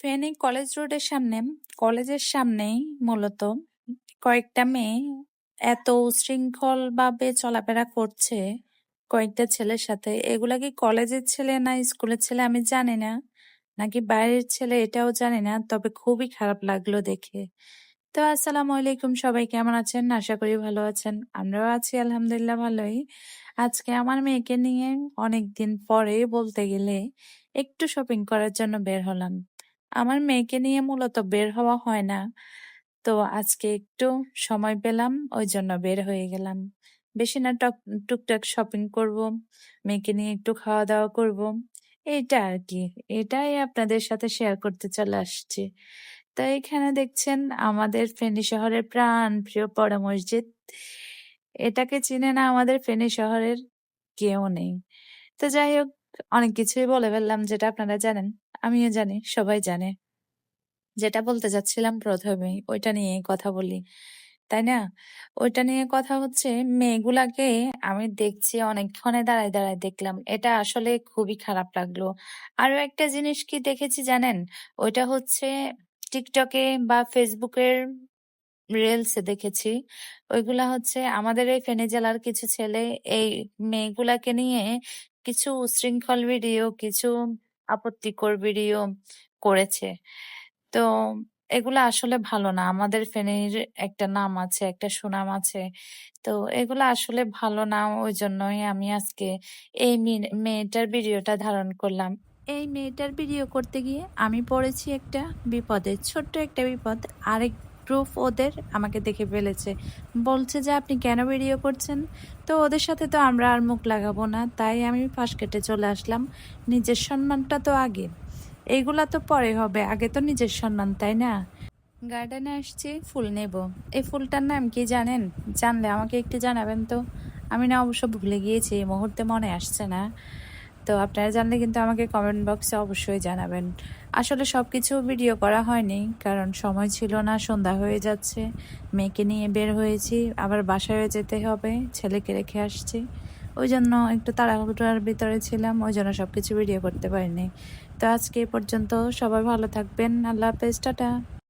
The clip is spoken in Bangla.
ফেনী কলেজ রোডের সামনে, কলেজের সামনেই মূলত কয়েকটা মেয়ে এত উশৃঙ্খলভাবে চলাফেরা করছে কয়েকটা ছেলের সাথে। এগুলা কি কলেজের ছেলে না স্কুলের ছেলে আমি জানি না, নাকি বাইরের ছেলে এটাও জানি না। তবে খুবই খারাপ লাগলো দেখে। তো আসসালামু আলাইকুম, সবাই কেমন আছেন? আশা করি ভালো আছেন। আমরাও আছি আলহামদুলিল্লাহ ভালোই। আজকে আমার মেয়েকে নিয়ে অনেকদিন পরে বলতে গেলে একটু শপিং করার জন্য বের হলাম। আমার মেয়েকে নিয়ে মূলত বের হওয়া হয় না, তো আজকে একটু সময় পেলাম, ওই জন্য বের হয়ে গেলাম। বেশি না, টুকটাক শপিং করব, মেয়েকে নিয়ে একটু খাওয়া দাওয়া করব, এটা আর কি। এটাই আপনাদের সাথে শেয়ার করতে চলে আসছি। তো এখানে দেখছেন আমাদের ফেনী শহরের প্রাণ প্রিয় বড় মসজিদ। এটাকে চিনে না আমাদের ফেনী শহরের কেউ নেই। তো যাই হোক, অনেক কিছুই বলে ফেললাম যেটা আপনারা জানেন, আমিও জানি, সবাই জানে। যেটা বলতে চাচ্ছিলাম প্রথমেই ওইটা নিয়ে কথা বলি, তাই না? ওইটা নিয়ে কথা হচ্ছে, মেয়েগুলাকে আমি দেখছি অনেকক্ষণে দাঁড়ায় দাঁড়ায় দেখলাম, এটা আসলে খুবই খারাপ লাগলো। আরো একটা জিনিস কি দেখেছি জানেন? ওইটা হচ্ছে টিকটকে বা ফেসবুকের রিলসে দেখেছি। ওইগুলা হচ্ছে আমাদের এই ফেনী জেলার কিছু ছেলে এই মেয়েগুলাকে নিয়ে কিছু উচ্ছৃঙ্খল ভিডিও, কিছু আপত্তিকর ভিডিও করেছে। তো এগুলা আসলে ভালো না। আমাদের ফেনীর একটা নাম আছে, একটা সুনাম আছে। তো এগুলা আসলে ভালো না। ওই জন্যই আমি আজকে এই মেয়েটার ভিডিওটা ধারণ করলাম। এই মেয়েটার ভিডিও করতে গিয়ে আমি পড়েছি একটা বিপদে, ছোট্ট একটা বিপদ। আরেক গ্রুপ ওদের আমাকে দেখে ফেলেছে, বলছে যে আপনি কেন ভিডিও করছেন? তো ওদের সাথে তো আমরা আর মুখ লাগাবো না, তাই আমি ফাঁস কেটে চলে আসলাম। নিজের সম্মানটা তো আগে, এইগুলা তো পরে হবে, আগে তো নিজের সম্মান, তাই না? গার্ডেনে আসছি, ফুল নেব। এই ফুলটার নাম কি জানেন? জানলে আমাকে একটু জানাবেন তো। আমি না অবশ্য ভুলে গিয়েছি, এই মুহূর্তে মনে আসছে না। তো আপনারা জানলে কিন্তু আমাকে কমেন্ট বক্সে অবশ্যই জানাবেন। আসলে সবকিছু ভিডিও করা হয়নি, কারণ সময় ছিল না, সন্ধ্যা হয়ে যাচ্ছে। মেয়েকে নিয়ে বের হয়েছি, আবার বাসায় যেতে হবে, ছেলেকে রেখে আসছি। ওই জন্য একটু তাড়াহুড়োর ভিতরে ছিলাম, ওই জন্য সবকিছু ভিডিও করতে পারিনি। তো আজকে এ পর্যন্ত, সবাই ভালো থাকবেন। আল্লাহ হাফেজ, টাটা।